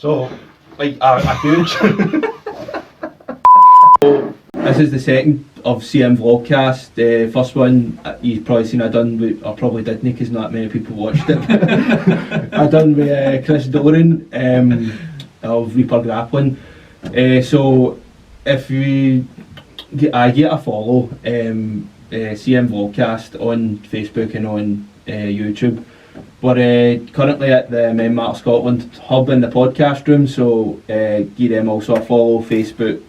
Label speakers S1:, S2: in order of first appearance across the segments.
S1: So, like, a huge... This is the second of CM Vlogcast. The first one you've probably seen I done with, or probably didn't because not many people watched it. I done with Chris Doran of Reaper Grappling. So if you get a follow CM Vlogcast on Facebook and on YouTube. We're currently at the Mtn Scotland hub in the podcast room, so give them also a follow. Facebook,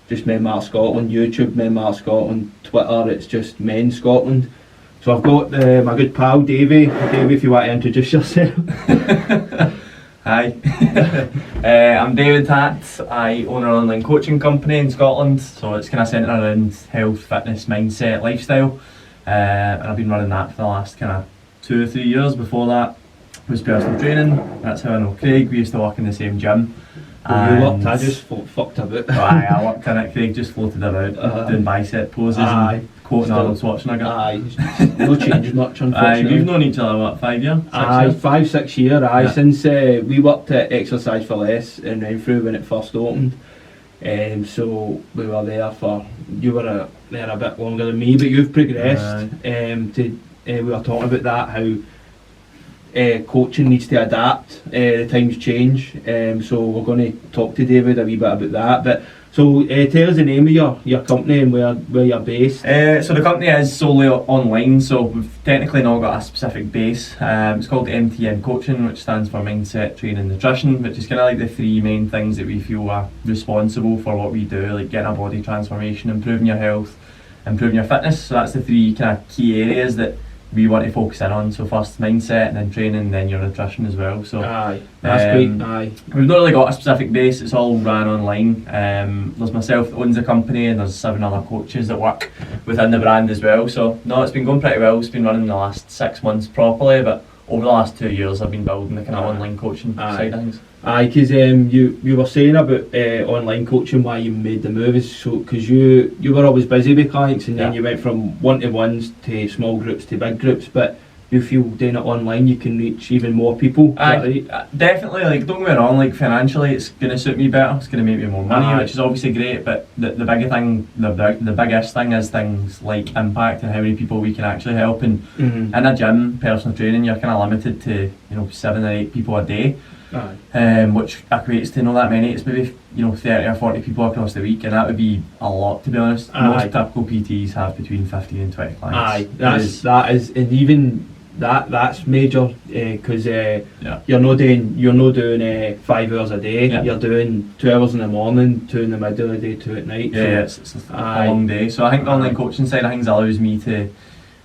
S1: just Mtn Scotland, YouTube Mtn Scotland, Twitter it's just Men Scotland. So I've got my good pal Davey. Davey, if you want to introduce yourself.
S2: Hi, I'm David Hatt. I own an online coaching company in Scotland, so it's kind of centred around health, fitness, mindset, lifestyle, and I've been running that for the last kind of 2 or 3 years. Before that was personal training. That's how I know Craig. We used to work in the same gym.
S1: You worked, I just fucked a bit.
S2: I worked in it. Craig just floated about doing bicep poses and quoting Arnold Schwarzenegger.
S1: No change much, unfortunately.
S2: We've known each other, what, 5 years?
S1: 5-6 years,
S2: Yeah.
S1: since we worked at Exercise for Less in Renfrew when it first opened. So we were there you were there a bit longer than me, but you've progressed. We were talking about that, how coaching needs to adapt, the times change, so we're going to talk to David a wee bit about that. But so tell us the name of your company and where you're based.
S2: So the company is solely online, so we've technically not got a specific base. It's called M.T.N Coaching, which stands for Mindset, Training and Nutrition, which is kind of like the 3 main things that we feel are responsible for what we do, like getting a body transformation, improving your health, improving your fitness. So that's the 3 kind of key areas that we want to focus in on. So first mindset, and then training, and then your nutrition as well. So
S1: that's great.
S2: We've not really got a specific base, it's all ran online. There's myself that owns the company, and there's 7 other coaches that work within the brand as well. So no, it's been going pretty well. It's been running the last 6 months properly, but over the last 2 years I've been building the kind of online coaching side of things.
S1: Because you were saying about online coaching, why you made the move is so because you were always busy with clients, and then you went from one-to-ones to small groups to big groups, but you feel doing it online you can reach even more people. Right?
S2: Definitely, like, don't get me wrong, like, financially it's going to suit me better, it's going to make me more money, which is obviously great, but the biggest thing is things like impact and how many people we can actually help. And in a gym, personal training, you're kind of limited to 7 or 8 people a day. Which equates to not that many. It's maybe 30 or 40 people across the week, and that would be a lot, to be honest. Most typical PTs have between 15 and 20 clients.
S1: That's major, because you're not doing 5 hours a day. You're doing 2 hours in the morning, 2 in the middle of the day, 2 at night.
S2: It's a long day. So I think the online coaching side of things allows me to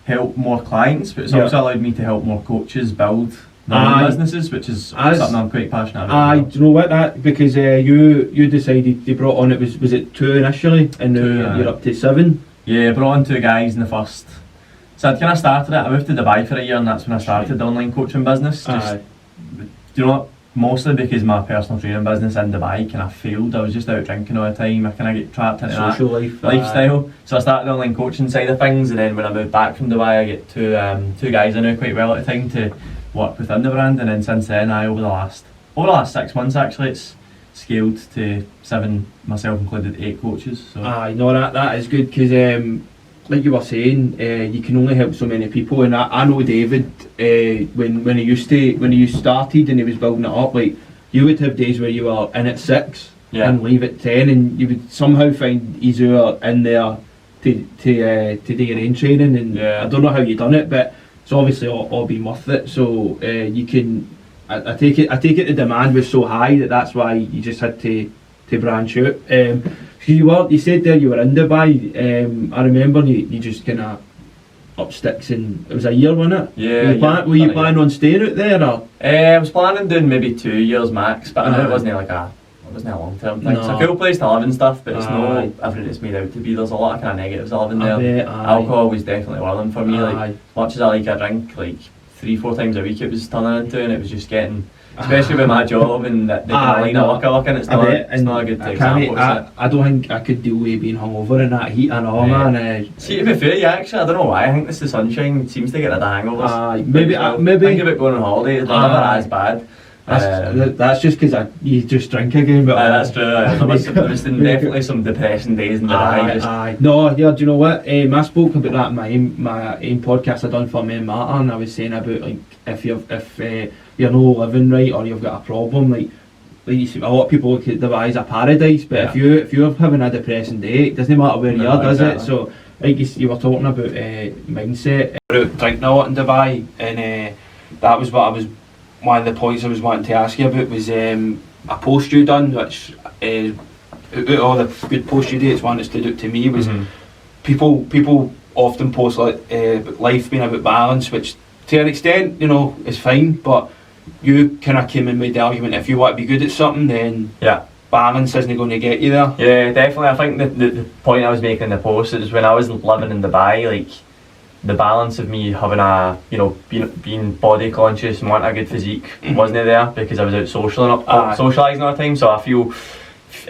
S2: help more clients, but it's also allowed me to help more coaches build their own businesses, which is something I'm quite passionate about.
S1: Do you know what, because you decided you brought on, was it 2 initially, and now you're up to 7?
S2: Yeah, I brought on 2 guys in the first. So I'd kind of started it. I moved to Dubai for a year, and that's when I started the online coaching business. Mostly because my personal training business in Dubai kind of failed. I was just out drinking all the time. I kind of get trapped into
S1: social
S2: lifestyle. So I started the online coaching side of things, and then when I moved back from Dubai, I get 2 guys I know quite well at the time to work within the brand, and then since then, over the last 6 months actually, it's scaled to 7, myself included, 8 coaches. So
S1: that is good, because like you were saying, you can only help so many people, and I know David, when he started and he was building it up, like, you would have days where you were in at 6 and leave at 10, and you would somehow find easier in there to do your own training, and I don't know how you done it, but it's obviously all been worth it. So you can, I take it the demand was so high that's why you just had to branch out. You said there you were in Dubai. I remember you just kind of up sticks, and it was a year, wasn't it?
S2: Yeah.
S1: Were you planning on staying out there, or?
S2: I was planning doing maybe 2 years max, but I know it wasn't a long term thing. It's a cool place to live and stuff, but it's not everything it's made out to be. There's a lot of kind of negatives living there. Alcohol was definitely one of them for me. Like, as much as I like a drink, like 3-4 times a week it was turning into, and it was just getting, especially with my job and the kind of line of work I work in, it's not a good example.
S1: I don't think I could deal with being hungover in that heat and all, man.
S2: See, to be fair, actually, I don't know why, I think it's the sunshine seems to get rid of the hangovers.
S1: Maybe
S2: think about going on holiday, it's never as bad.
S1: That's just because you just drink again. But
S2: that's true. There was definitely some depressing days in Dubai.
S1: No, yeah. Do you know what? I spoke about that in my own podcast I done for me and Martin, and I was saying about like if you're not living right or you've got a problem, like you see, a lot of people look at Dubai as a paradise, but if you're having a depressing day, it doesn't matter where you are, does it? So like you were talking about mindset, drinking a lot in Dubai, and that was what I was. One of the points I was wanting to ask you about was a post you done, which out of all the good posts you did, it's one that stood out to me was people often post like life being about balance, which to an extent, you know, is fine, but you kind of came in with the argument if you want to be good at something, then balance isn't going to get you there.
S2: Yeah, definitely. I think the point I was making in the post is when I was living in Dubai, like the balance of me having a, you know, being body conscious and wanting a good physique wasn't there because I was out socialising all the time. So I feel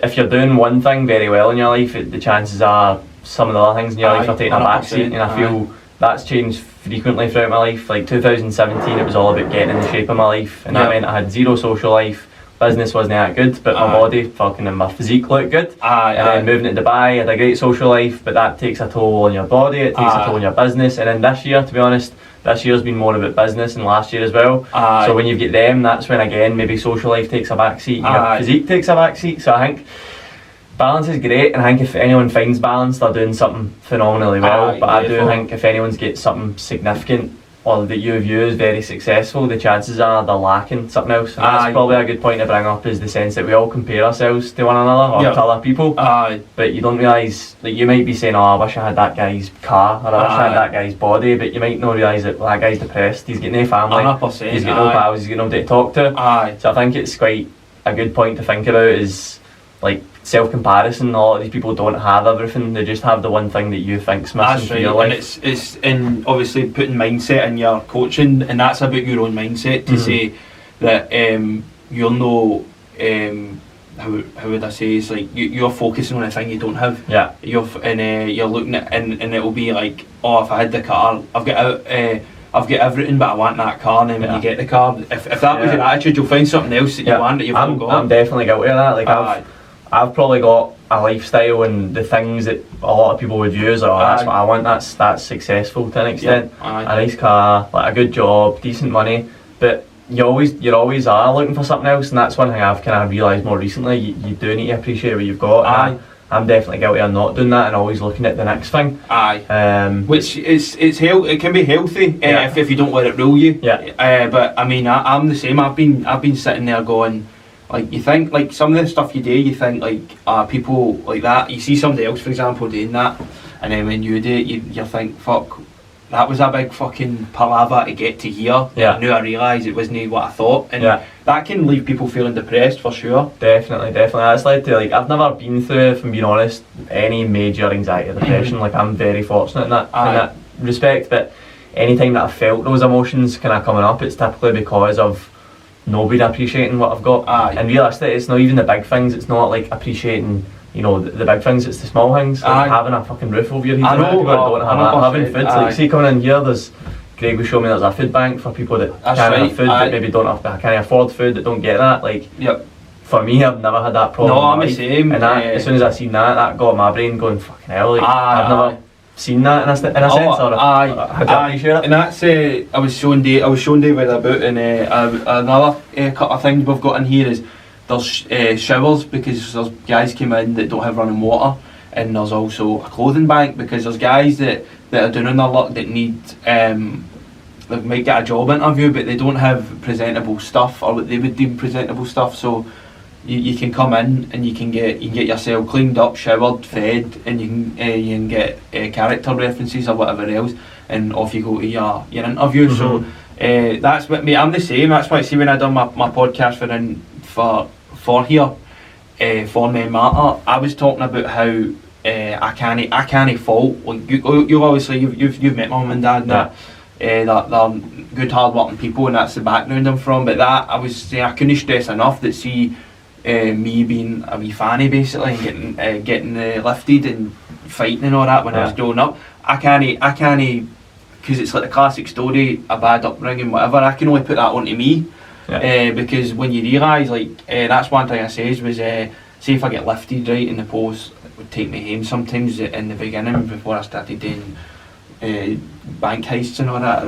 S2: if you're doing one thing very well in your life, the chances are some of the other things in your life are taking a back seat, and I feel that's changed frequently throughout my life. Like 2017, it was all about getting in the shape of my life, and that meant I had zero social life. Business wasn't that good, but my body fucking and my physique looked good. And then moving to Dubai, I had a great social life, but that takes a toll on your body, it takes a toll on your business. And then this year, to be honest, this year's been more about business than last year as well. So when you get them, that's when again maybe social life takes a back seat and your physique takes a back seat. So I think balance is great, and I think if anyone finds balance, they're doing something phenomenally well. But I do think if anyone's get something significant or that you view as very successful, the chances are they're lacking something else. And that's probably a good point to bring up, is the sense that we all compare ourselves to one another or to other people. But you don't realise, like you might be saying, oh, I wish I had that guy's car, or I wish I had that guy's body, but you might not realise that, well, that guy's depressed, he's got no family, 100%, he's got no pals, he's got nobody to talk to. So I think it's quite a good point to think about, is like self-comparison. A lot of these people don't have everything, they just have the one thing that you think's missing for your life.
S1: And it's in obviously putting mindset in your coaching, and that's about your own mindset to say that you're no how would I say, it's like you're focusing on a thing you don't have. You're looking at and it will be like, oh, if I had the car, I've got everything, but I want that car. And then when you get the car, if that was your attitude, you'll find something else that you want that you've not got.
S2: I'm definitely guilty of that. Like I've probably got a lifestyle and the things that a lot of people would view as, oh, that's what I want, that's successful to an extent. A nice car, like a good job, decent money, but you always are looking for something else, and that's one thing I've kind of realised more recently. You do need to appreciate what you've got. I'm definitely guilty of not doing that and always looking at the next thing.
S1: Which it can be healthy if you don't let it rule you. But I mean, I'm the same. I've been sitting there going, like, you think like some of the stuff you do, you think like people like that. You see somebody else, for example, doing that, and then when you do it, you think, fuck, that was a big fucking palaver to get to here. Now I realise it wasn't what I thought, and that can leave people feeling depressed for sure.
S2: Definitely. That's led to, like, I've never been through, if I'm being honest, any major anxiety or depression. Like, I'm very fortunate in that respect, but any time that I've felt those emotions kind of coming up, it's typically because of nobody appreciating what I've got. And realistically, it's not even the big things. It's not like appreciating, you know, the big things, it's the small things, like having a fucking roof over your head. People that don't have that, having food. Like, see, coming in here, Greg was showing me there's a food bank for people that can't have food, that maybe can't afford food, that don't get that. Like, for me, I've never had that problem.
S1: No, I'm the same.
S2: And as soon as I seen that got my brain going, fucking hell, like, I've never seen that in a sense, or how do you appreciate it?
S1: And that's I was showing David about, and another couple of things we've got in here is there's showers, because there's guys came in that don't have running water, and there's also a clothing bank, because there's guys that are doing their luck that need they might get a job interview but they don't have presentable stuff, or what they would deem presentable stuff. So you can come in and you can get yourself cleaned up, showered, fed, and you can get character references or whatever else, and off you go to your interview. So that's what me. I'm the same. That's why I see when I done my podcast for here for me and Marta, I was talking about how I can't fault. Like you obviously you've met my mum and dad. They're good, hard-working people, and that's the background I'm from. But that I was saying, I couldn't stress enough that me being a wee fanny basically, and getting lifted and fighting and all that when I was growing up. I can't, because it's like the classic story, a bad upbringing, whatever. I can only put that onto me. because when you realise, like, that's one thing I says was, say if I get lifted right in the post, it would take me home sometimes in the beginning before I started doing bank heists and all that.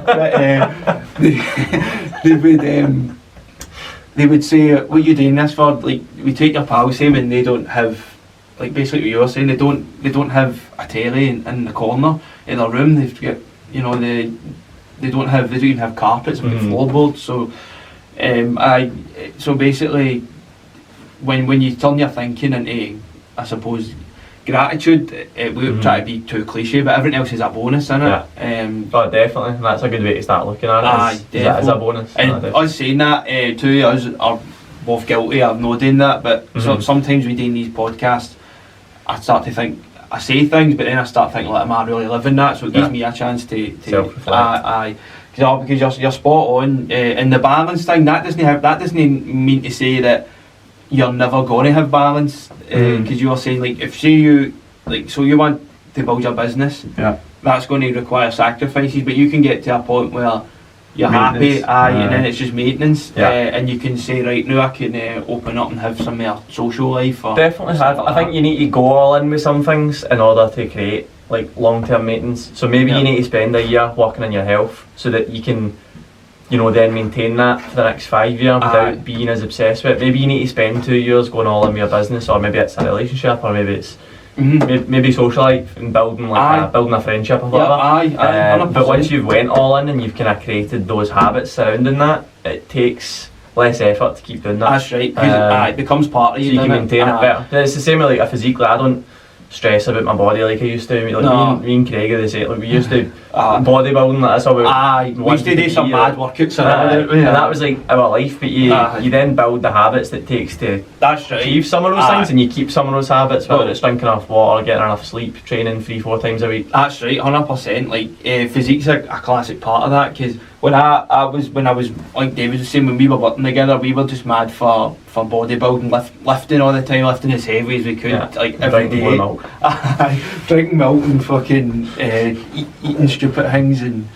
S1: But, they would say, what are you doing this for? Like, we take your pals home and they don't have, like, basically what you're saying, they don't have a telly in the corner in their room. They've got, you know, they don't even have carpets with floorboards. So so basically when you turn your thinking into, I suppose, gratitude, we don't try to be too cliche, but everything else is a bonus, isn't it?
S2: Oh, definitely. That's a good way to start looking at it. That is a bonus.
S1: And us saying that too, us are both guilty of not doing that, but sometimes we do these podcasts, I start to think, I say things, but then I start thinking, like, am I really living that? So it gives me a chance to self-reflect. Because you're spot on, and the balance thing, that doesn't mean to say that you're never going to have balance, because you were saying, like, if say you, like, so you want to build your business, that's going to require sacrifices, but you can get to a point where you're happy, and then it's just maintenance, and you can say, right, now I can open up and have some more social life. Or
S2: definitely have. I think you need to go all in with some things in order to create, like, long-term maintenance. So maybe you need to spend a year working on your health so that you can, you know, then maintain that for the next 5 years without being as obsessed with it. Maybe you need to spend 2 years going all in with your business, or maybe it's a relationship, or maybe it's maybe social life and building building a friendship or whatever. But once you've went all in and you've kind of created those habits surrounding that, it takes less effort to keep doing that.
S1: That's right, because it becomes part of you.
S2: So you can maintain it better. It's the same with, like, a physique. I don't stress about my body like I used to. Like, me and Craig, they say, like, we used to bodybuilding, that's how we
S1: used to do some mad workouts
S2: and that was like our life, but you then build the habits that it takes to achieve some of those things, and you keep some of those habits, whether it's drinking enough water, getting enough sleep, training 3-4 times a week.
S1: That's right, 100%. Like, physique's a classic part of that, because when I was like David was saying, when we were working together, we were just mad for bodybuilding, lifting all the time, lifting as heavy as we could, like, every day.
S2: Milk.
S1: Drinking milk and fucking eating stupid things and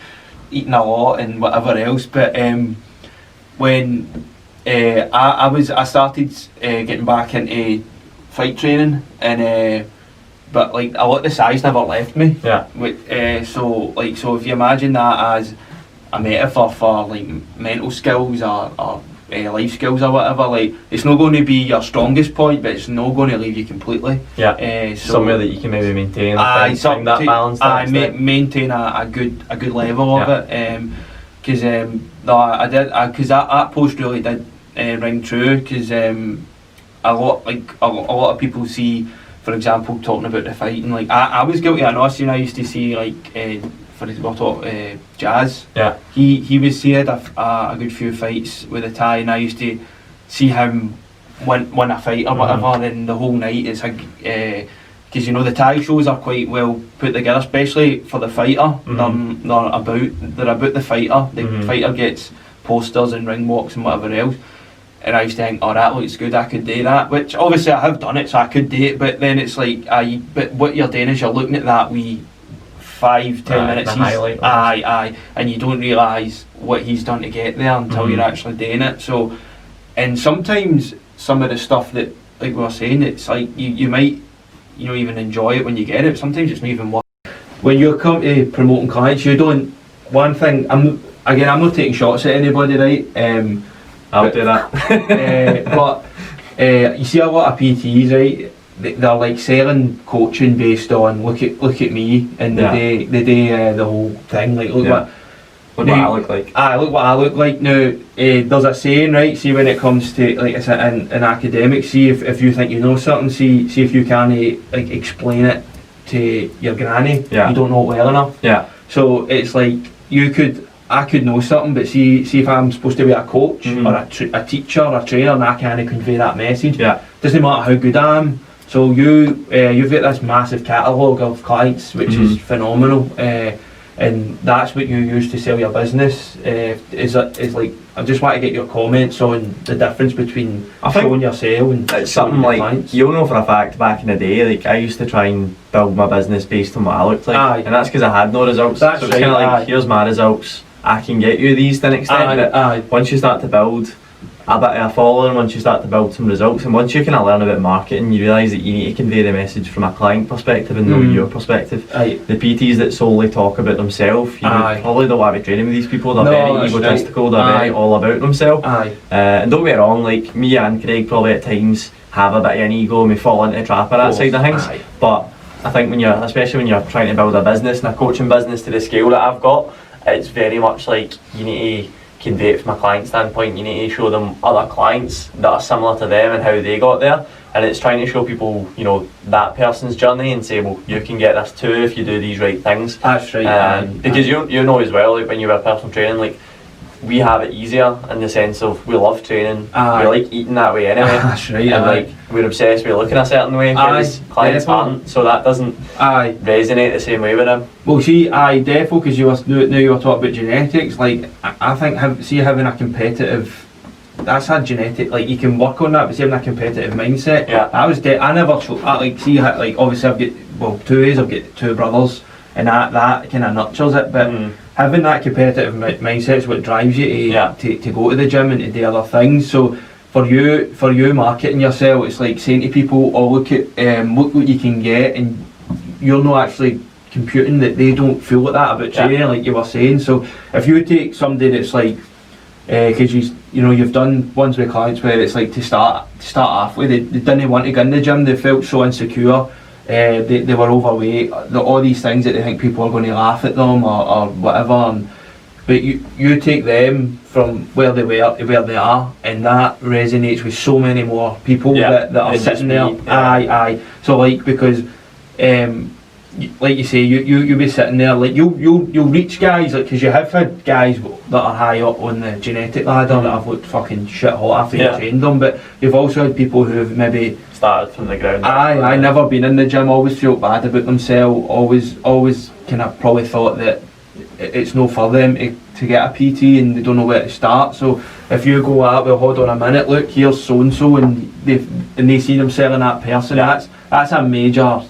S1: eating a lot and whatever else. But when I started getting back into fight training, and but, like, a lot of the size never left me. So if you imagine that as a metaphor for, like, mental skills or life skills or whatever, like, it's not going to be your strongest point, but it's not going to leave you completely. So
S2: somewhere that you can maybe maintain that balance.
S1: Maintain a good level of it. Because because that post really did ring true. Because a lot of people see, for example, talking about the fighting. Like, I was guilty of Austin. I used to see, like, for example, Jazz. He had a good few fights with the Thai, and I used to see him win a fight or whatever, and the whole night it's like, because, you know, the Thai shows are quite well put together, especially for the fighter. They're about the fighter. The fighter gets posters and ring walks and whatever else. And I used to think, oh, that looks good, I could do that. Which obviously I have done it, so I could do it. But then it's like, but what you're doing is you're looking at that wee 5-10 minutes, and you don't realise what he's done to get there until you're actually doing it. So, and sometimes some of the stuff that, like we were saying, it's like you might, you know, even enjoy it when you get it. Sometimes it's not even worth. When you come to promoting clients, you don't. One thing, I'm not taking shots at anybody, right?
S2: I'll do that.
S1: But you see a lot of PTs, right? They're like selling coaching based on look at me, and they do the whole thing, like look what I look like. Look what I look like. Now there's a saying, right? See, when it comes to, like, it's in academics, see if you think you know something, see if you can like explain it to your granny. You don't know it well enough. So it's like I could know something, but see if I'm supposed to be a coach or a teacher or a trainer, and I can't convey that message. Doesn't matter how good I am. So you've got this massive catalogue of clients, which is phenomenal, and that's what you use to sell your business. Is like, I just want to get your comments on the difference between showing your sale and
S2: it's something like clients. You'll know for a fact back in the day, like, I used to try and build my business based on what I looked like, and that's because I had no results. So it's kind of like, here's my results, I can get you these to an extent, but once you start to build a bit of a following, once you start to build some results, and once you kind of learn about marketing, you realise that you need to convey the message from a client perspective and know your perspective. The PTs that solely talk about themselves, you probably don't want to be training with these people. They're very egotistical, they're very all about themselves. And don't get me wrong, like me and Craig probably at times have a bit of an ego and we fall into the trap of that side of things. But I think especially when you're trying to build a business and a coaching business to the scale that I've got, it's very much like you need to convey it from a client standpoint. You need to show them other clients that are similar to them and how they got there, and it's trying to show people, you know, that person's journey and say, well, you can get this too if you do these right things.
S1: That's right.
S2: Because you know as well, like when you were personal training, like we have it easier in the sense of we love training, we like eating that way anyway.
S1: That's right.
S2: And like we're obsessed with looking a certain way, whereas clients aren't, so that doesn't resonate the same way with them.
S1: Well, see, defo, because you were talking about genetics. Like I think having a competitive, that's a genetic. Like you can work on that, but having a competitive mindset.
S2: Yeah.
S1: I never obviously I've got 2 ways. I've got 2 brothers, and that kind of nurtures it, but. Having that competitive mindset is what drives you to go to the gym and to do other things. So for you marketing yourself, it's like saying to people, oh look what you can get, and you're not actually computing that they don't feel like that about training, like you were saying. So if you take somebody that's like, because you've done ones with clients where it's like to start off with, they didn't want to go in the gym, they felt so insecure. They were overweight, all these things that they think people are going to laugh at them or whatever, but you take them from where they were to where they are, and that resonates with so many more people that are sitting there. So like, because like you say, you'll be sitting there, like you'll reach guys, like, because you have had guys that are high up on the genetic ladder that have looked fucking shit hot after you trained them, but you've also had people who have maybe
S2: started from the ground.
S1: Never been in the gym, always felt bad about themselves, always kind of probably thought that it's no for them to get a PT and they don't know where to start. So if you go out, well, hold on a minute, look, here's so and so, and they see them selling that person, that's a major.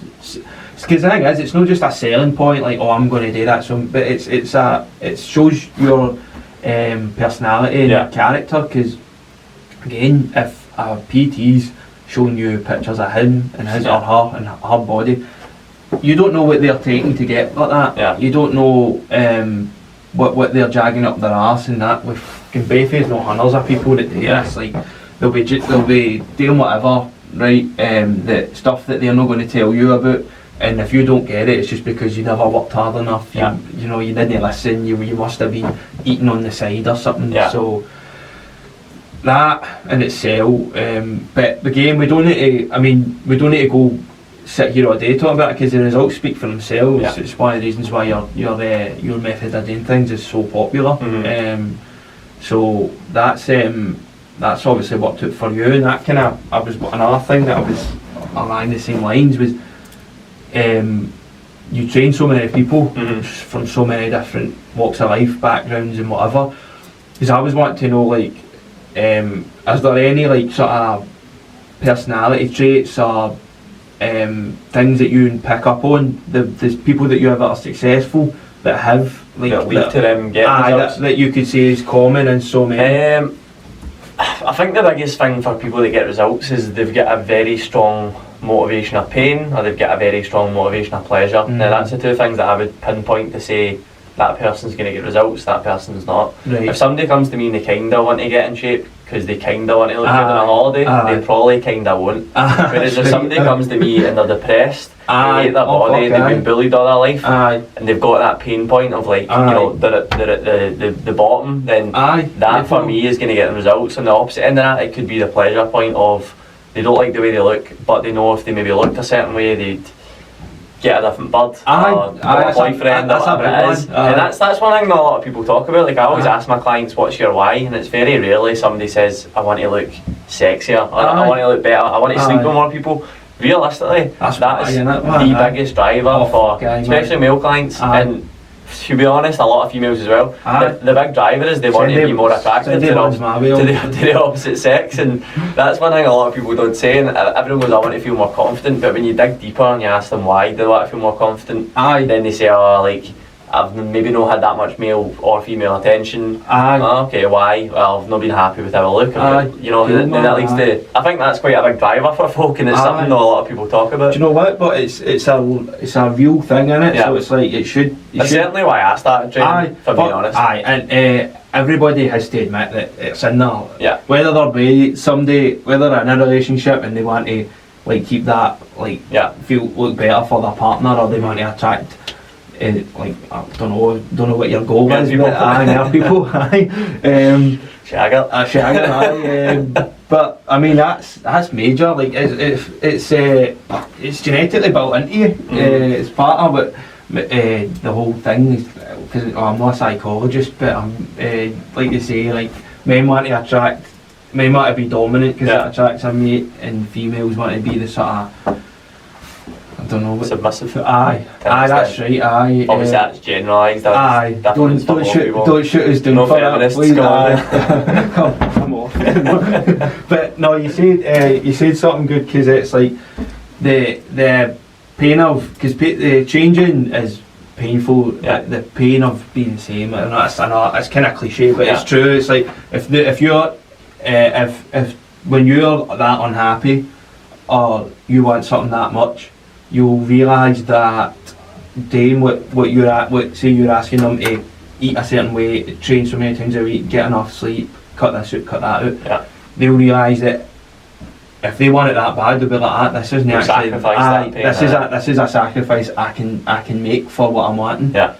S1: Because the thing is, it's not just a selling point, like, oh, I'm going to do that, but it shows your personality and your character. Because again, if a PT's showing you pictures of him and his or her and her body, you don't know what they're taking to get like that. You don't know what they're jagging up their arse and that. With Bayface, no hundreds of people that do this. Like they'll be doing whatever, right? The stuff that they're not going to tell you about. And if you don't get it, it's just because you never worked hard enough. You didn't listen. You must have been eating on the side or something. So that in itself. But again, we don't need to go sit here all day talking about it, because the results speak for themselves. It's one of the reasons why your method of doing things is so popular. So that's obviously worked out for you, and that kind of another thing that I was along the same lines was. You train so many people from so many different walks of life, backgrounds and whatever, because I was wanting to know, like, is there any like sort of personality traits or things that you pick up on the people that you have that are successful that have like
S2: that lead to them getting results?
S1: That you could say is common in so many.
S2: I think the biggest thing for people that get results is they've got a very strong motivation of pain, or they've got a very strong motivation of pleasure. Now that's the 2 things that I would pinpoint to say that person's going to get results, that person's not. If somebody comes to me and they kinda want to get in shape because they kinda want to look good on a holiday, they probably kinda won't. Whereas if somebody comes to me and they're depressed, they hate their body, they've been bullied all their life, and they've got that pain point of like, they're at the bottom, then that for me is going to get the results. On the opposite end of that, it could be the pleasure point of they don't like the way they look, but they know if they maybe looked a certain way, they'd get a different bud, or a boyfriend, or whatever it is. And that's one thing that a lot of people talk about. Like, I always ask my clients, what's your why? And it's very rarely somebody says, I want to look sexier, or I want to look better, I want to sleep with more people. Realistically, that is the biggest driver for especially male clients, and to be honest, a lot of females as well. The big driver is they want to be more attractive to the opposite sex, and that's one thing a lot of people don't say. And everyone goes, I want to feel more confident, but when you dig deeper and you ask them why they want to feel more confident, then they say, oh, like, I've maybe not had that much male or female attention.
S1: Aye.
S2: Okay, why? Well, I've not been happy with how I look.
S1: Aye.
S2: You know,
S1: Cool,
S2: and that leads to. I think that's quite a big driver for folk, and it's something not a lot of people talk about.
S1: Do you know what? But it's a real thing, innit?
S2: Yeah.
S1: So it's like it should.
S2: That's certainly why I started training. For being honest.
S1: Aye, and everybody has to admit that it's in there.
S2: Yeah.
S1: Whether they're in a relationship and they want to like keep that look better for their partner, or they want to attract. Like I don't know what your goal is,
S2: people.
S1: but aye, people, aye,
S2: Shagger,
S1: aye, but I mean that's major. Like it's genetically built into you. It's part of it. The whole thing is because I'm not a psychologist, but I'm like you say, like men want to be dominant because it attracts a mate, and females want to be the sort of. I don't know what
S2: submissive.
S1: Aye, that's right. Aye.
S2: Obviously, that's generalised.
S1: Aye. Don't shoot us down
S2: no
S1: for that, please. Come off. But no, you said something good because it's like the pain of because the changing is painful.
S2: Yeah.
S1: The pain of being the same. I know it's kind of cliche, but it's true. It's like if you're if when you're that unhappy or you want something that much, you'll realise that doing what say you're asking them to eat a certain way, train so many times a week, get enough sleep, cut this out, cut that out.
S2: Yeah.
S1: They'll realise that if they want it that bad, they'll be like, this isn't actually this is a sacrifice I can make for what I'm wanting.
S2: Yeah.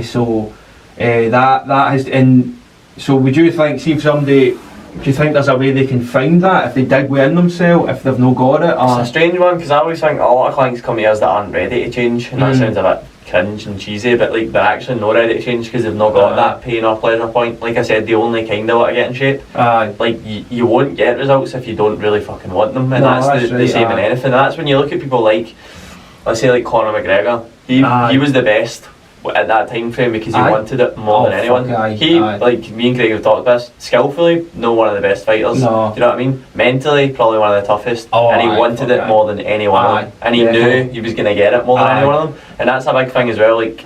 S1: So that has, and so would you think, see if somebody. Do you think there's a way they can find that if they dig within themselves, if they've not got it? Or?
S2: It's a strange one because I always think a lot of clients come to us that aren't ready to change, and that sounds a bit cringe and cheesy, but like they're actually not ready to change because they've not got that pain or pleasure point. Like I said, they only kind of want to get in shape. Like you won't get results if you don't really fucking want them, and that's the same in anything. And that's when you look at people like, let's say like Conor McGregor. He was the best at that time frame because he wanted it more than anyone. Like me and Craig have talked about this, skillfully, no one of the best fighters.
S1: No.
S2: Do you know what I mean? Mentally, probably one of the toughest. And he wanted it more than any one of them. And he knew he was going to get it more than any one of them. And that's a big thing as well, like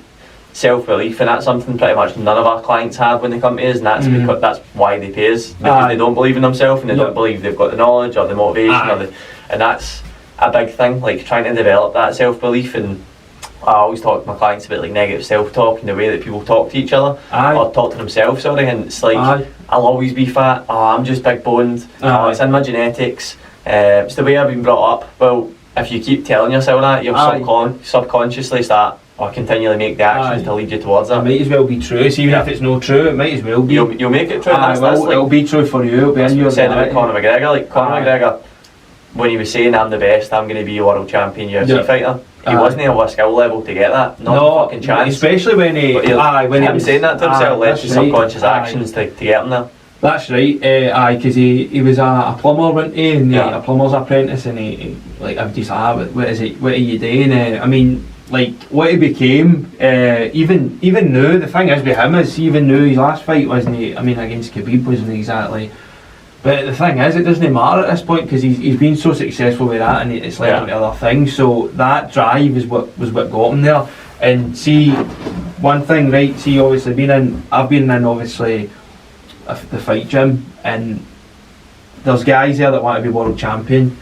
S2: self-belief, and that's something pretty much none of our clients have when they come to us, and that's because that's why they pay us, because they don't believe in themselves and they don't believe they've got the knowledge or the motivation and that's a big thing, like trying to develop that self-belief. And I always talk to my clients about like negative self-talk and the way that people talk to each other or talk to themselves, and it's like I'll always be fat, I'm just big boned, it's in my genetics, it's the way I've been brought up. Well, if you keep telling yourself that, you'll subconsciously start or continually make the actions to lead you towards that.
S1: It might as well be true, so even if it's not true, it might as well be.
S2: You'll make it true.
S1: It'll be true for you, it'll be in your
S2: said about Conor McGregor, like Conor McGregor, when he was saying I'm the best, I'm going to be a world champion UFC fighter, he wasn't of a skill level to get that. No fucking chance.
S1: Especially when he
S2: saying that to himself led to subconscious actions to get him there.
S1: That's right. Because he was a plumber, wasn't he? And a plumber's apprentice, and he like everybody's like, what are you doing? I mean, like what he became. Even now, the thing is with him is even now his last fight wasn't he? I mean, against Khabib wasn't exactly. But the thing is, it doesn't matter at this point because he's been so successful with that, and it's led to other things. So that drive is what got him there. And see, one thing, right? See, obviously I've been in obviously the fight gym, and there's guys there that want to be world champion,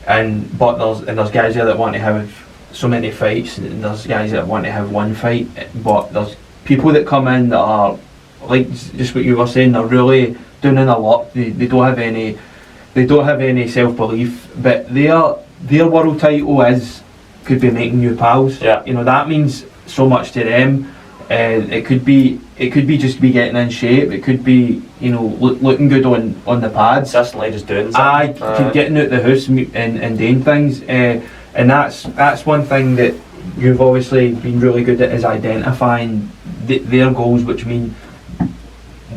S1: and there's guys there that want to have so many fights, and there's guys that want to have one fight. But there's people that come in that are like just what you were saying. They're really doing in a lot. They don't have any self-belief, but their world title could be making new pals. You know, that means so much to them. It could be just be getting in shape. It could be, you know, looking good on the pads.
S2: Consistently just doing something.
S1: Getting out the house and doing things. And that's one thing that you've obviously been really good at, is identifying their goals, which mean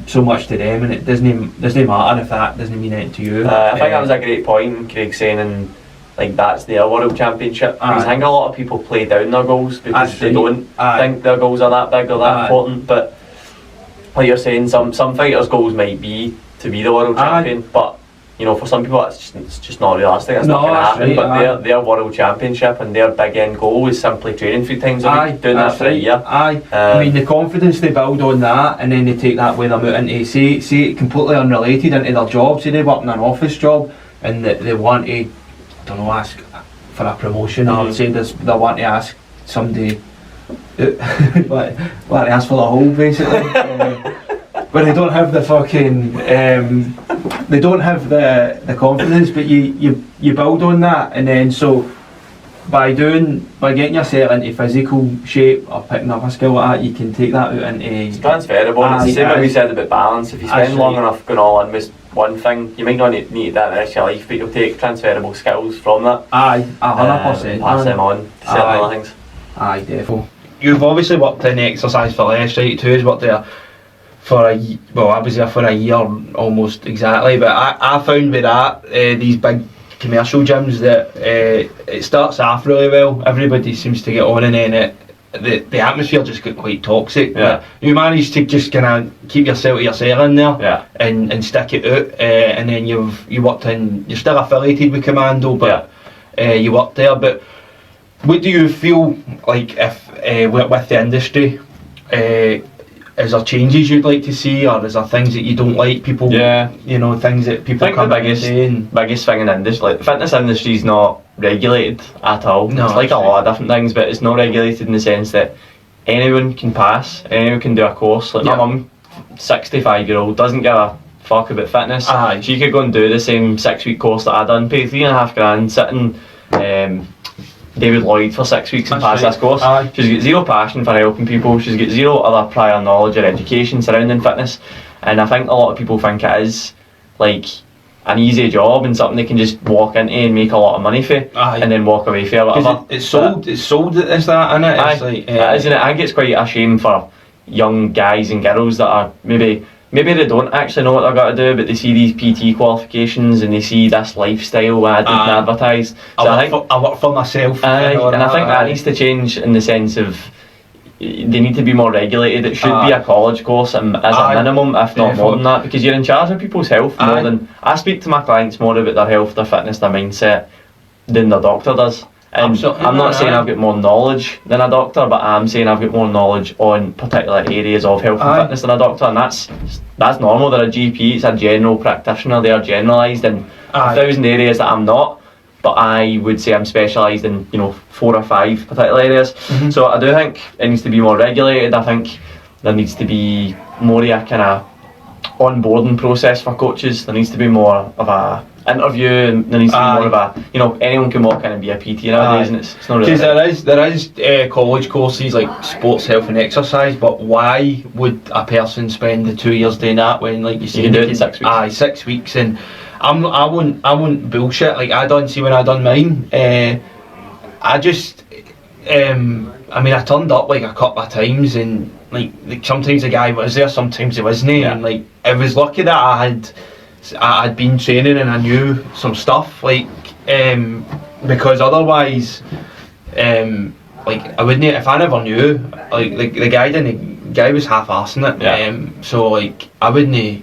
S1: so much to them, and it doesn't matter if that doesn't mean anything to you.
S2: I think that was a great point, Craig saying, and like that's their world championship. Because I think a lot of people play down their goals because they don't think their goals are that big or that important. But like you're saying, some fighters' goals might be to be the world champion, but
S3: you know, for some people it's just not realistic. It's not
S1: No,
S3: going to
S1: that's
S3: happen.
S1: right,
S3: But their world championship and their big end goal is simply training 3 times a week, doing that
S1: that's
S3: for a
S1: right.
S3: year.
S1: Aye. I mean, the confidence they build on that, and then they take that with them out into, say completely unrelated, into their job. Say they work in an office job and they want to, I don't know, ask for a promotion, or say they want to ask somebody like to ask for the hole, basically. But they don't have the fucking they don't have the confidence, but you build on that, and then so by getting yourself into physical shape or picking up a skill like that, you can take that out into...
S3: It's transferable. It's the same way we said about balance. If you spend long enough going all in with one thing, you might not need that in the rest of your life, but you'll take transferable skills from that.
S1: Aye, 100%.
S3: Pass them on to certain other things.
S1: Aye, definitely. You've obviously worked in Exercise for Less, right? Too has worked there for I was there for a year almost exactly, but I found with that these big commercial gyms that it starts off really well. Everybody seems to get on, and then the atmosphere just got quite toxic.
S3: Yeah.
S1: You manage to just kind of keep yourself to yourself in there, and stick it out, and then you worked in. You're still affiliated with Commando, but you worked there. But what do you feel like if with the industry? Is there changes you'd like to see, or is there things that you don't like? People, you know, things that people come in and say.
S3: Biggest thing in the industry, like the fitness industry, is not regulated at all.
S1: No,
S3: it's like a lot of different things, but it's not regulated in the sense that anyone can pass, anyone can do a course. Like my mum, 65-year-old, doesn't give a fuck about fitness. She could go and do the same 6-week course that I done, pay $3,500, sit in David Lloyd for 6 weeks and pass this course. She's got zero passion for helping people. She's got zero other prior knowledge or education surrounding fitness, and I think a lot of people think it is like an easy job and something they can just walk into and make a lot of money for, and then walk away for, or whatever.
S1: It's sold as that, isn't it? It's like,
S3: it is, and I think it's quite a shame for young guys and girls that are maybe they don't actually know what they're got to do, but they see these PT qualifications and they see this lifestyle advertised. So
S1: I work for myself.
S3: And I think that needs to change in the sense of they need to be more regulated. It should be a college course as a minimum, if not more than that, because you're in charge of people's health more than... I speak to my clients more about their health, their fitness, their mindset than their doctor does. And I'm not saying I've got more knowledge than a doctor, but I'm saying I've got more knowledge on particular areas of health and fitness than a doctor, and that's normal. They're a GP, it's a general practitioner, they are generalised in 1,000 areas that I'm not, but I would say I'm specialised in 4 or 5 particular areas. So I do think it needs to be more regulated. I think there needs to be more of a kind of onboarding process for coaches. There needs to be more of a interview, and there needs to be more of a, anyone can walk in and be a PT nowadays, and it's not really...
S1: Because there is college courses like sports, health and exercise, but why would a person spend the 2 years doing that when, like you say,
S3: you can do it in 6 weeks?
S1: 6 weeks, and I won't bullshit. Like I when I done mine, I just I mean, I turned up like a couple of times, and like sometimes the guy was there, sometimes he wasn't, and like I was lucky that I had been training and I knew some stuff, like because otherwise like I wouldn't, if I never knew, like the guy was half-arsing it, so like I wouldn't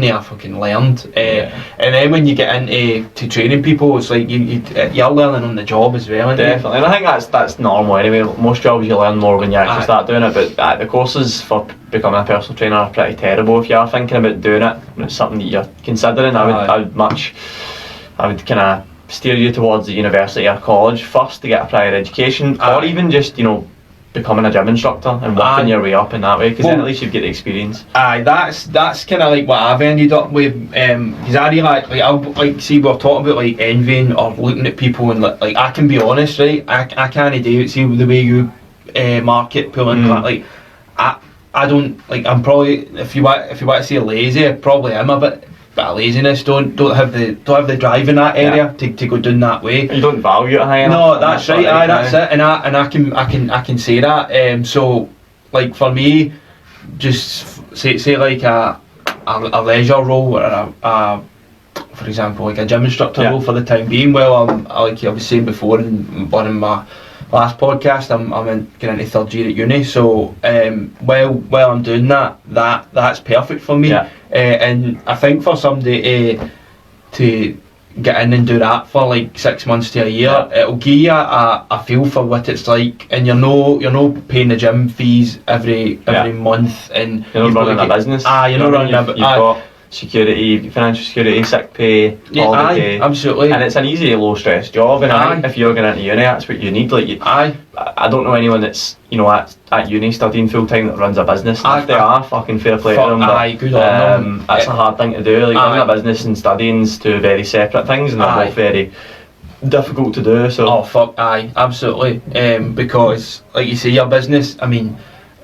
S1: have fucking learned, and then when you get into training people, it's like you're learning on the job as well.
S3: Definitely, and I think that's normal anyway. Most jobs you learn more when you actually start doing it, but the courses for becoming a personal trainer are pretty terrible. If you are thinking about doing it and it's something that you're considering, I would kind of steer you towards the university or college first to get a prior education, or even just becoming a gym instructor and working your way up in that way, because then at least you've got the experience.
S1: That's kind of like what I've ended up with, because I really see we're talking about like envying or looking at people, and like I can be honest, right, I can't do it. See the way you market pulling like I don't, like, I'm probably, if you want to say lazy, I probably am a bit of laziness. Don't have the drive in that area to go down that way.
S3: You don't value it high enough.
S1: No, that's right. That's it. And I can say that. So like for me, just say like a leisure role, or a for example like a gym instructor role for the time being. Well, like I was saying before in one of my last podcast, I'm getting into 3rd year at uni, so while I'm doing that's perfect for me. And I think for somebody to to get in and do that for like 6 months to a year, it'll give you a feel for what it's like, and you're no paying the gym fees every month, and
S3: you're not running a business.
S1: You're not running
S3: you've got security, financial security, sick pay, holiday pay.
S1: Absolutely.
S3: And it's an easy, low stress job, and I think if you're going into uni, that's what you need. Like, I don't know anyone that's, you know, at uni studying full time that runs a business. If they are, fucking fair play to them. But,
S1: good on them.
S3: That's a hard thing to do. Like, running a business and studying's two very separate things, and they're both very difficult to do. So.
S1: Absolutely. Because, like you say, your business, I mean,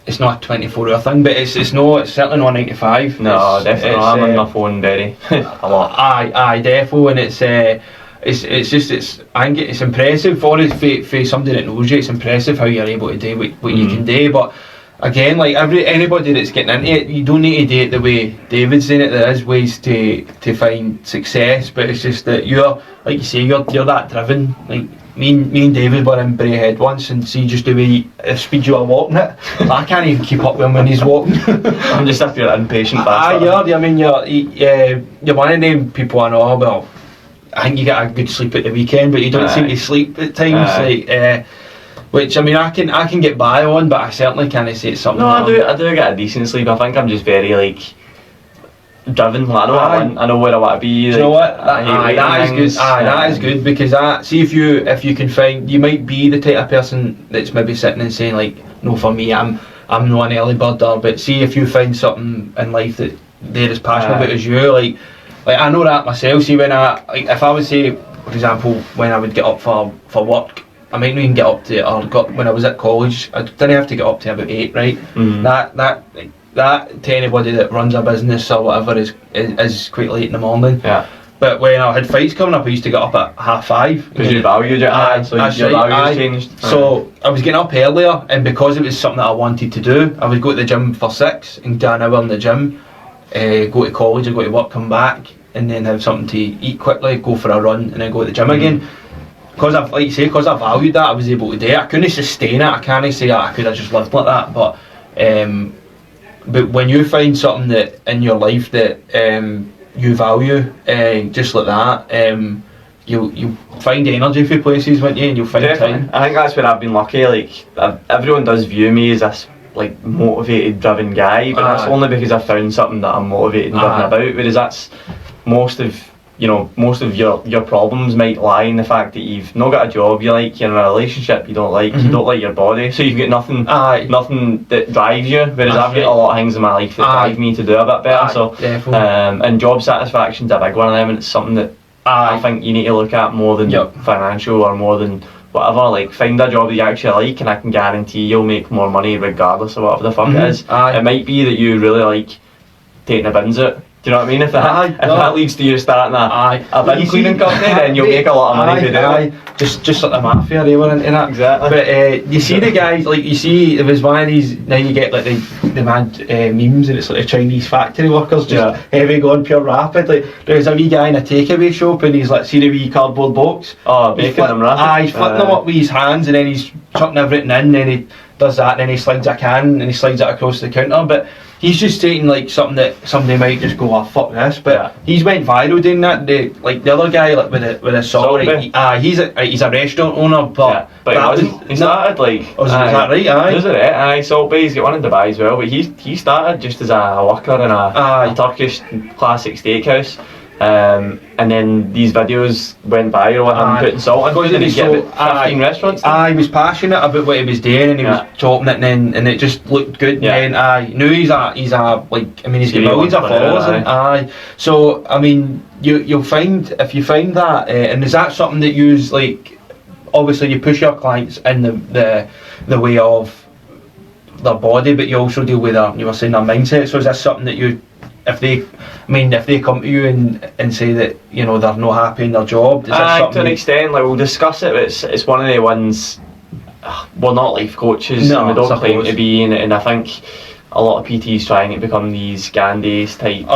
S1: it's not a 24-hour thing, but it's certainly not 9 to 5.
S3: No, definitely. I'm on my phone very a lot.
S1: Defo, and I think it's impressive for somebody that knows you. It's impressive how you're able to do what you can do. But again, like anybody that's getting into it, you don't need to do it the way David's doing it. There is ways to find success, but it's just that you're, like you say, you're that driven. Like me and David were in Braehead once, and see just the way the speed you are walking it. I can't even keep up with him when he's walking.
S3: I'm just after an impatient bastard.
S1: You're one of them people I know. Well, I think you get a good sleep at the weekend, but you don't seem to sleep at times. Which I mean, I can get by on, but I certainly can't say it's something.
S3: No, I do get a decent sleep. I think I'm just very like driven. I know what I want. I know where I want to be.
S1: Do you know what? That is good. That is good, because see if you can find, you might be the type of person that's maybe sitting and saying like, no, for me, I'm not an early birder. But see if you find something in life that they're as passionate about as you. Like I know that myself. See, when if I would say, for example, when I would get up for work, I might not even get up to, when I was at college, I didn't have to get up to about 8, right? That to anybody that runs a business or whatever is quite late in the morning. Yeah. But when I had fights coming up, I used to get up at 5:30.
S3: Because you valued it, so your values changed.
S1: So I was getting up earlier, and because it was something that I wanted to do, I would go to the gym for 6 and do an hour in the gym, go to college or go to work, come back, and then have something to eat quickly, go for a run, and then go to the gym again. Because I valued that, I was able to do it. I couldn't sustain it. I can't say I could have just lived like that, but when you find something that in your life that you value, just like that, you'll find energy for places, won't you? And you'll find time.
S3: I think that's where I've been lucky. Like everyone does view me as this like motivated, driven guy, but that's only because I found something that I'm motivated and driven about. Whereas that's most of your problems might lie in the fact that you've not got a job you like, you're in a relationship you don't like, you don't like your body, so you've got nothing that drives you. Whereas I've got a lot of things in my life that drive me to do a bit better. And job satisfaction's a big one of them, and it's something that I think you need to look at more than financial or more than whatever. Like, find a job that you actually like, and I can guarantee you'll make more money regardless of whatever the fuck it is. It might be that you really like taking the bins out. Do you know what I mean? If that leads to you starting a bin cleaning company, then you'll make a lot of money to do it.
S1: Just like the mafia, they were into that.
S3: Exactly.
S1: But you see the guys, like you see, there was one of these, now you get like the mad memes, and it's like the Chinese factory workers just heavy going pure rapid. Like there's a wee guy in a takeaway shop, and he's like, see the wee cardboard box?
S3: Oh, baking them rapid.
S1: He's flipping them up with his hands, and then he's chucking everything in, and then he does that, and then he slides a can, and he slides it across the counter. But he's just taking like something that somebody might just go, oh fuck this, but he's went viral doing that. The other guy, like with a salt, he's a restaurant owner, but
S3: he wasn't. He started like.
S1: Is that right?
S3: Is it? Aye, Salt Bay. He's got one in Dubai as well, but he started just as a worker in a Turkish classic steakhouse. And then these videos went viral with him putting salt in. Did he get about 15 restaurants?
S1: He was passionate about what he was doing, and he was talking it, and it just looked good. And knew he's a he's got millions of followers. So I mean, you'll find, if you find that, and is that something that you use, like, obviously you push your clients in the way of their body, but you also deal with their mindset. So is that something that you, if they come to you and say that, you know, they're not happy in their job, is that something?
S3: To an extent, like, we'll discuss it, but it's one of the ones, we're not life coaches, and we don't claim to be, and I think a lot of PTs trying to become these Gandhis type,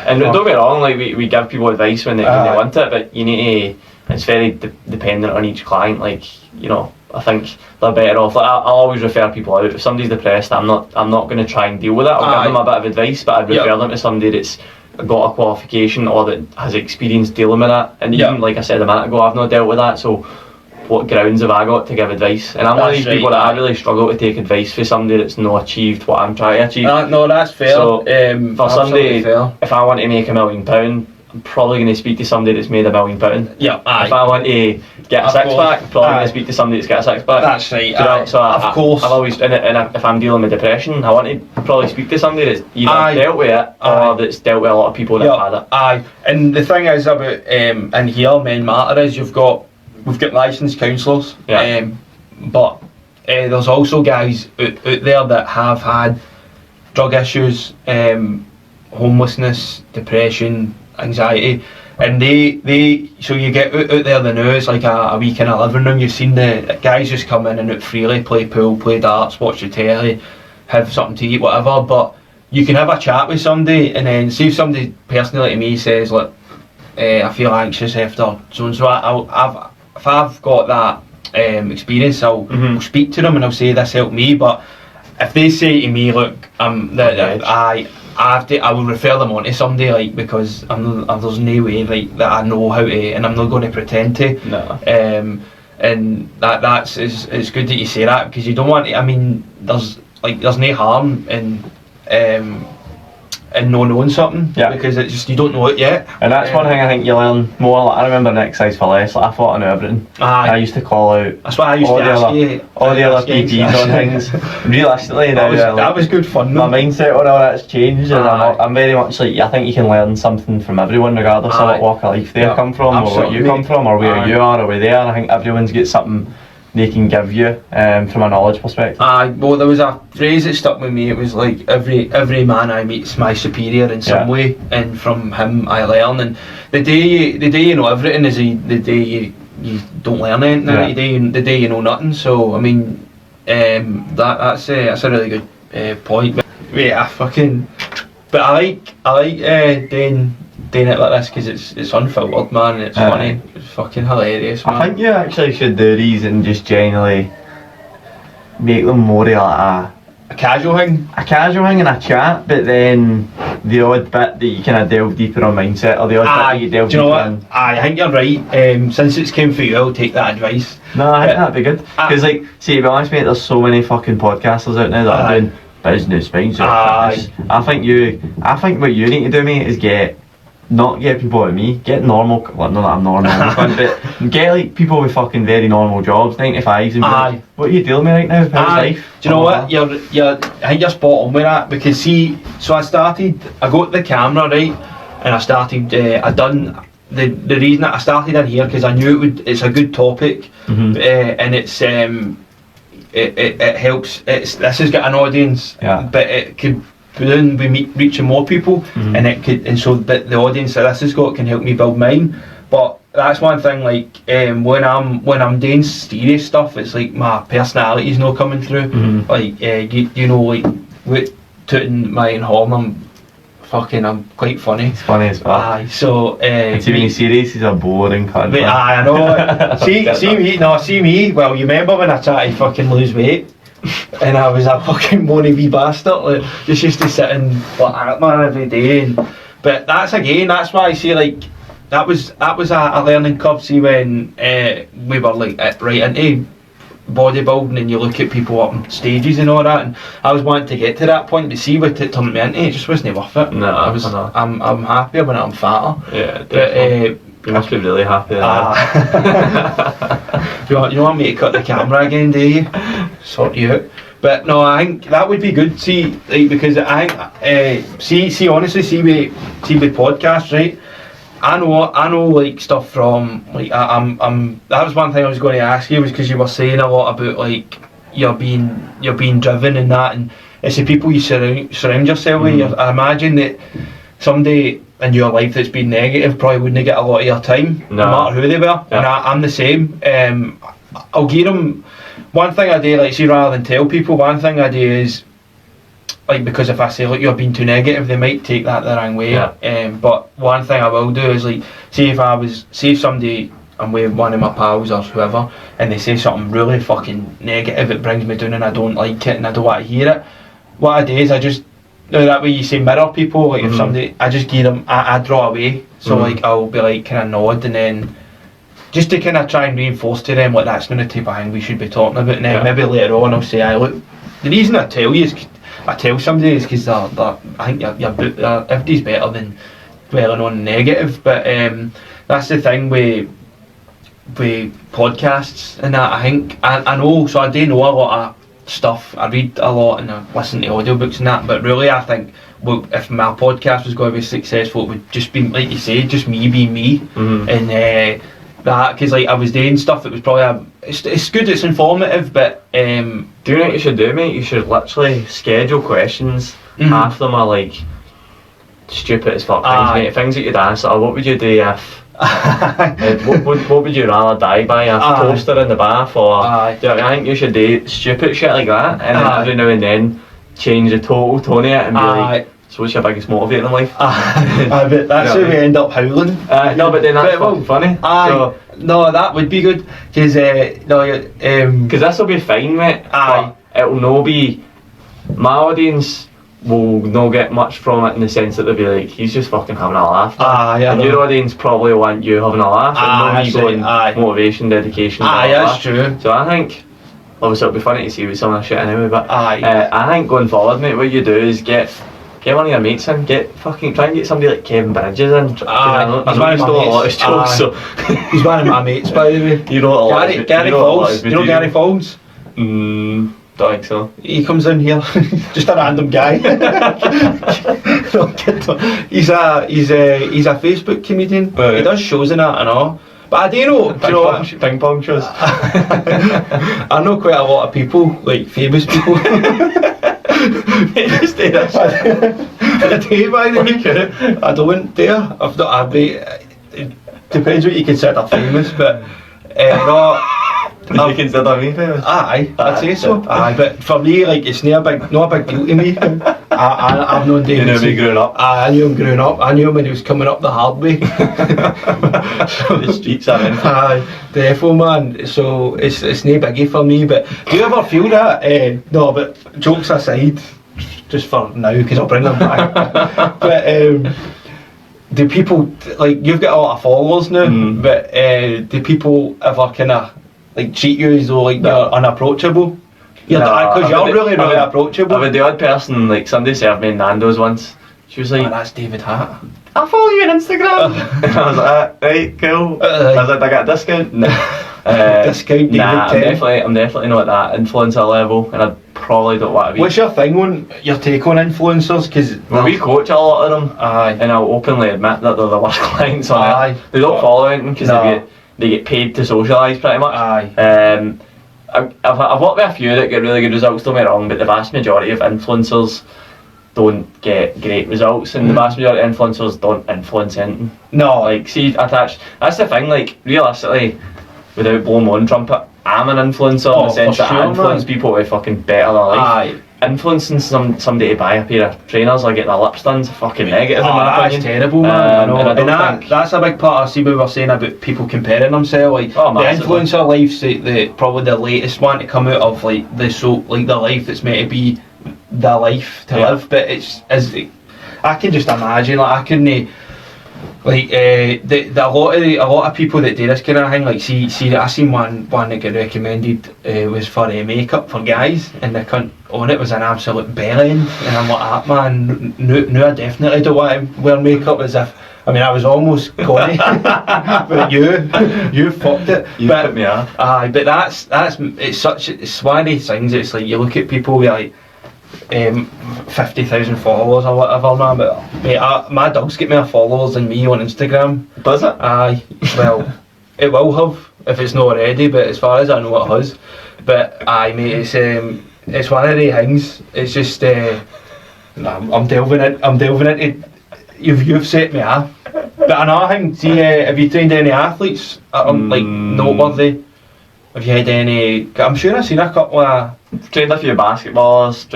S3: and don't get me wrong, like we give people advice when they want it, but you need to, it's very dependent on each client. Like, you know, I think they're better off. Like, I'll always refer people out. If somebody's depressed, I'm not going to try and deal with it. I'll give them a bit of advice, but I'd refer them to somebody that's got a qualification or that has experience dealing with that. And even like I said a minute ago, I've not dealt with that, so what grounds have I got to give advice? And I'm one of these people that I really struggle to take advice for somebody that's not achieved what I'm trying to achieve.
S1: No, that's fair.
S3: So for somebody, if I want to make £1 million, I'm probably going to speak to somebody that's made £1 million.
S1: Yeah,
S3: If I want to get a six pack, I'm probably going to speak to somebody that's got a six pack.
S1: That's right.
S3: You know, so
S1: of course.
S3: I've always, and if I'm dealing with depression, I want to probably speak to somebody that's either dealt with it or that's dealt with a lot of people that have had it.
S1: Aye, and the thing is about in here, Men Matter, is we've got licensed counsellors, but there's also guys out there that have had drug issues, homelessness, depression, anxiety, and they so you get out there the news like a wee kind of living room. You've seen the guys just come in and out freely, play pool, play darts, watch the telly, have something to eat, whatever. But you can have a chat with somebody, and then see if somebody personally to me says, look, I feel anxious after so and so. If I've got that experience, I'll speak to them and I'll say this helped me. But if they say to me, look, I will refer them on to somebody, like, because there's no way like that I know how to, and I'm not going to pretend to.
S3: No.
S1: And that's it's good that you say that, because you don't want to. I mean, there's no harm in not knowing something, because it's just you don't know it yet.
S3: And that's one thing I think you learn more. Like, I remember in Exercise for Less, like, I thought I knew everything. I used to call out.
S1: That's what I used to ask you.
S3: All the other PTs on things. Realistically, now
S1: that was good fun.
S3: My mindset on all that's changed, and I'm very much like, I think you can learn something from everyone, regardless of what walk of life they come from, or what you come from, or where you are, or where they are. I think everyone's got something they can give you from a knowledge perspective.
S1: Well, there was a phrase that stuck with me. It was like every man I meet is my superior in some way, and from him I learn. And the day you know everything is the day you don't learn anything. The day you know nothing. So I mean, that's a really good point. But I like doing it like this, because it's unfiltered, man, and it's funny. It's fucking hilarious, man.
S3: I think you actually should do these and just generally make them more like
S1: a casual thing.
S3: A casual thing and a chat, but then the odd bit that you kind of delve deeper on mindset, or the odd bit that you delve deeper on.
S1: I think you're right. Since it's came from you, I'll take that advice.
S3: No, I think that'd be good. Because, like, see, to be honest, mate, there's so many fucking podcasters out now that are doing business, mindset, fitness. I think what you need to do, mate, is not get people like me, get normal, well, not that I'm normal, but get like people with fucking very normal jobs, 9-to-5s, and be like, what are you dealing with right now? How's life?
S1: Do you know what? I think you're spot on with that, because see, so I got the camera, right, and I started, the reason that I started in here, because I knew it's a good topic, and it's, it helps, this has got an audience, but it could, then we reaching more people, and so the audience that this has got can help me build mine. But that's one thing, like, when I'm doing serious stuff, it's like my personality's not coming through. Like, you know, like, with tooting my own horn, I'm quite funny.
S3: It's funny as well.
S1: So
S3: to be serious, he's a boring cunt.
S1: I know. see me. Well, you remember when I tried to fucking lose weight? And I was a fucking moany wee bastard, like, just used to sit and like man every day. But that's why I say, like, that was a learning curve. See, when we were like right into bodybuilding, and you look at people up on stages and all that, and I was wanting to get to that point, but see what it turned me into, it just wasn't worth it.
S3: No,
S1: I'm happier when I'm fatter.
S3: Yeah, definitely. You must be really happy.
S1: You want me to cut the camera again, do you? Sort you out. But no, I think that would be good. See, like, because I think honestly, see with podcasts, right? I know like stuff from, like, I'm that was one thing I was going to ask you, was because you were saying a lot about, like, you're being driven and that, and it's the people you surround yourself with. I imagine that somebody in your life that's been negative probably wouldn't get a lot of your time, no matter who they were. And I'm the same. I'll give them one thing I do, like, see, rather than tell people, one thing I do is, like, because if I say, look, you're being too negative, they might take that the wrong way. But one thing I will do is, like, see if somebody, I'm with one of my pals or whoever, and they say something really fucking negative, it brings me down and I don't like it and I don't want to hear it. What I do is I just No, that way you say mirror people, like if somebody, I just give them, I draw away, so like I'll be like kind of nod, and then just to kind of try and reinforce to them like that's not the type of thing we should be talking about, and then maybe later on I'll say, look, the reason I tell you is, I tell somebody is because I think everybody's better than dwelling on negative, but that's the thing with podcasts and that. I think I know, so I do know a lot of stuff, I read a lot and I listen to audiobooks and that, but really I think, well, if my podcast was going to be successful, it would just be, like you say, just me being me, and that, because like I was doing stuff that was probably it's good, it's informative, but do
S3: you know what you should do, mate? You should literally schedule questions. Half of them are like stupid as fuck things, mate. Things that you'd answer. What would you do if what would you rather die by, a toaster in the bath, or do you know, I think you should do stupid shit like that, and then every now and then change the total tone of it and be like, so what's your biggest motivator in life?
S1: But that's how we end up howling.
S3: No, but then that's fucking funny.
S1: So, no, that would be good, because
S3: this will be fine, mate. But it'll no be, my audience will not get much from it in the sense that they'll be like, he's just fucking having a laugh. And your audience probably want you having a laugh, and no me going motivation, dedication.
S1: That's true.
S3: So I think, obviously it'll be funny to see with some of the shit anyway, but I think going forward, mate, what you do is get one of your mates in, try and get somebody like Kevin Bridges in. He's one of my mates. So
S1: he's one of my mates, by the way.
S3: You know
S1: Gary Falls. You know Gary Falls?
S3: Don't think so.
S1: He comes in here, just a random guy. He's a Facebook comedian. He does shows and that and all. But I do know,
S3: ping pong shows.
S1: I know quite a lot of people, like famous people.
S3: Just do that shit.
S1: I don't dare. It depends what you consider famous, but no.
S3: Would you consider me famous?
S1: I'd say so. But for me, like, it's not a big deal to me. I've known David.
S3: You knew me growing up?
S1: I knew him growing up. I knew him when he was coming up the hard way.
S3: So the streets are in.
S1: Defo, man. So it's no biggie for me. But do you ever feel that? No, but jokes aside, just for now, because I'll bring them back. But do people, like, you've got a lot of followers now, but do people ever kind of like treat you as though like you're unapproachable? Because you're really approachable.
S3: I've had the odd person, like somebody served me in Nando's once. She was like,
S1: that's David Hatt.
S3: I follow you on Instagram. And I was like, right, cool. I was like, I got a discount? No.
S1: Discount David
S3: I'm definitely not at that influencer level, and I probably don't want to be.
S1: What's your thing on your take on influencers? Because
S3: we coach a lot of them, and I'll openly admit that they're the worst clients on it. They don't follow anything because they get paid to socialise pretty much. I've worked with a few that get really good results, don't get me wrong, but the vast majority of influencers don't get great results, and the vast majority of influencers don't influence anything.
S1: No.
S3: Like, see, that's the thing, like, realistically, without blowing my own trumpet, I'm an influencer in the sense that I influence people to fucking better their life. Influencing somebody to buy a pair of trainers or get their lips done is fucking negative in my opinion.
S1: That's terrible, man.
S3: And
S1: that's a big part. I see what we were saying about people comparing themselves. Like the influencer life's probably the latest one to come out of like the life that's meant to be the life to live. But I can just imagine, like I couldn't. Like a lot of people that do this kind of thing, like see I seen one that got recommended was for makeup for guys, and the cunt on it was an absolute bellend, and I'm like, man, no, I definitely don't want to wear makeup. As if, I mean, I was almost going but you fucked it.
S3: You put me off.
S1: But it's one of these things. It's like you look at people with like 50,000 followers or whatever, man, but mate, my dog's get more followers than me on Instagram.
S3: Does it?
S1: Well, it will have if it's not already, but as far as I know it has. But mate, it's one of the things. It's just I'm delving into. You've set me off. But another thing, see, have you trained any athletes like noteworthy? Have you had any? I'm sure I've seen a couple of.
S3: Trained a few basketballers.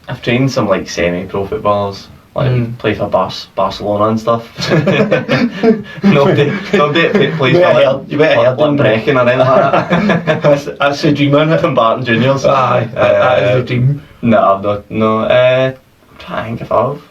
S3: I've trained some like semi-pro footballers, like play for Barcelona and stuff. nobody plays for Brecon or anything like that.
S1: That's the dream, isn't it?
S3: From Barton Juniors.
S1: That is the dream.
S3: No, I've not. No. trying to think if I have.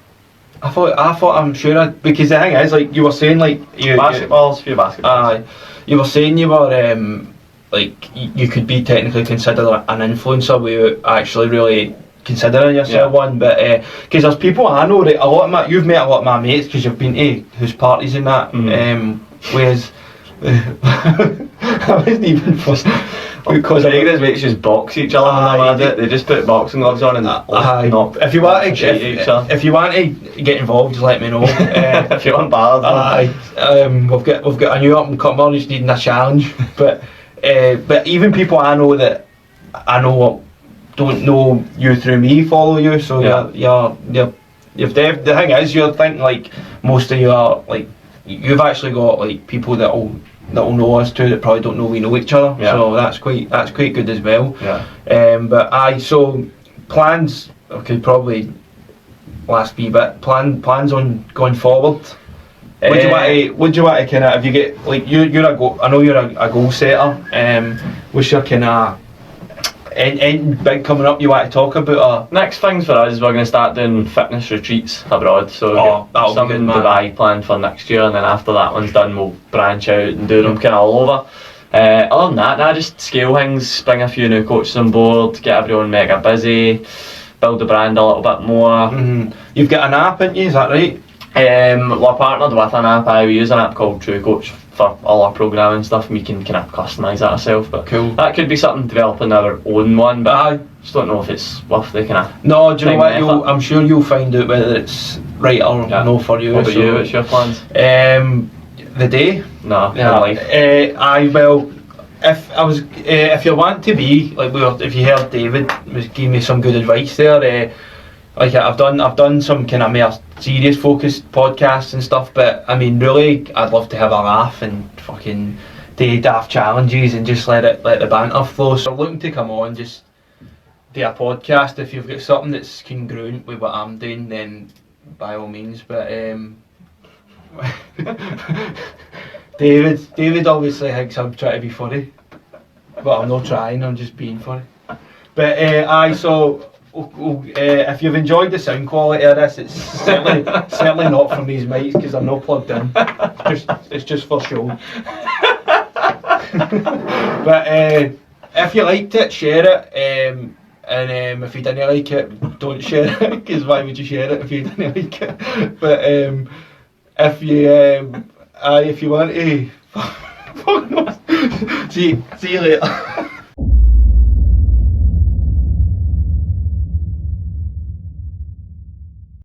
S1: I thought I'm sure because the thing is, like you were saying, like
S3: Basketballs, a few basketballs.
S1: You were saying you were like you could be technically considered an influencer without actually really considering yourself one, but because there's people I know that you've met a lot of my mates because you've been to house parties and that, whereas I wasn't even first because
S3: Regulars mates just box each other when they're at it. They just put boxing gloves on and knock.
S1: If you want to get involved, just let me know.
S3: If you want bars,
S1: we've got a new up and comer who's needing a challenge, but even people I know that I know don't know you through me follow you, so the thing is you're thinking like most of you are like you've actually got like people that'll know us too that probably don't know we know each other, so that's quite good as well. But so plans, okay, probably last wee bit, plans on going forward. Would you want to kind of, if you get like you're a goal, I know you're a goal setter, what's your kind of anything big coming up you want to talk about?
S3: Next things for us is we're going to start doing fitness retreats abroad, so some in Dubai planned for next year, and then after that one's done we'll branch out and do them kind of all over. Other than that, just scale things, bring a few new coaches on board, get everyone mega busy, build the brand a little bit more.
S1: You've got an app, haven't you, is that right?
S3: We're partnered with an app. We use an app called True Coach for all our programming stuff, and we can kind of customise that ourselves. But
S1: cool.
S3: That could be something developing our own one, but I just don't know if it's worth the kind of.
S1: No, do you know what? I'm sure you'll find out whether it's right or no for you.
S3: What about you? What's your plans?
S1: The day.
S3: No. Life.
S1: I will. If you want to be like if you heard David was giving me some good advice there. Like I've done some kind of more serious focused podcasts and stuff, but I mean really I'd love to have a laugh and fucking do daft challenges and just let the banter flow. So I'm looking to come on, just do a podcast. If you've got something that's congruent with what I'm doing, then by all means. But David obviously thinks I'm trying to be funny, but I'm not trying, I'm just being funny. But if you've enjoyed the sound quality of this, it's certainly not from these mics because I'm not plugged in. It's just for show. But if you liked it, share it. And if you didn't like it, don't share it because why would you share it if you didn't like it? But if you want to, see you later.